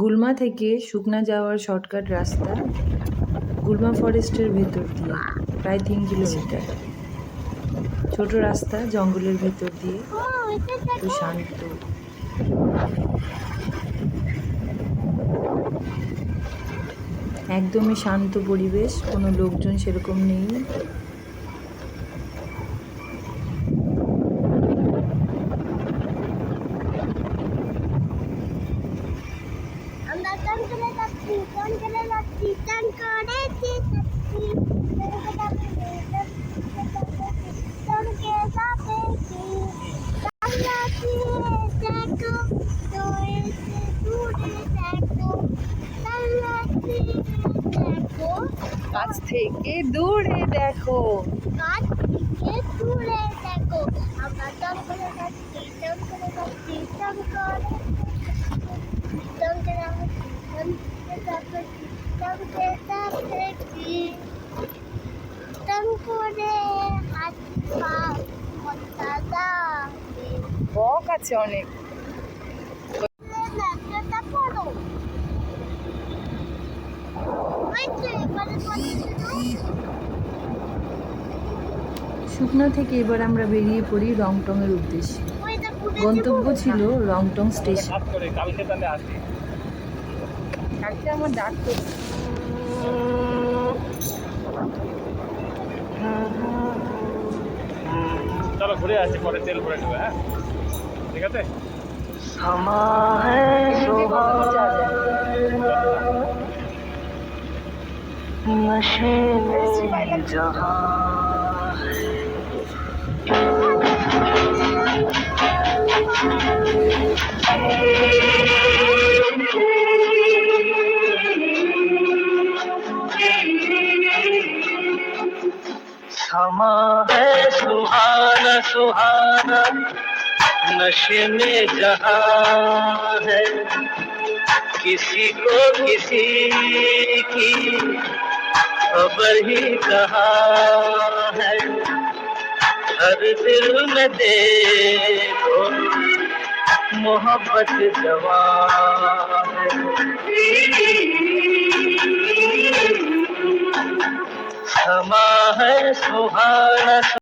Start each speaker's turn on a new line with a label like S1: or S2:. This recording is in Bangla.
S1: গুলমা থেকে শুকনা যাওয়ার শর্টকাট রাস্তা গুলমা ফরেস্টের ভেতর দিয়ে প্রায় 3 কিলোমিটার। ছোট রাস্তা জঙ্গলের ভেতর দিয়ে, তো শান্ত। একদমই শান্ত পরিবেশ, কোনো লোকজন সেরকম নেই। কাছ থেকে দূরে দেখো,
S2: কাছ থেকে দূরে দেখো, আমরা জঙ্গলে যাচ্ছি, জঙ্গলে যাচ্ছি, জঙ্গলে জঙ্গলে যাচ্ছি, জঙ্গলে হাত পা মশলা
S1: বক আছে অনেক। শুকনা থেকে এবার আমরা বেরিয়ে পড়ি রংটং এর উদ্দেশ্যে। গন্তব্য ছিল রংটং স্টেশন। কালকে আমার ডাক করছে।
S3: চলো ঘুরে আসি, পরে তেল ভরে নেবে। হ্যাঁ, ঠিক আছে।
S4: समा है सुहाना सुहाना, नशे में जहां है, किसी को किसी की खबर ही कहाँ है, हर दिल में देखो मोहब्बत जवां है। समा है सुहाना।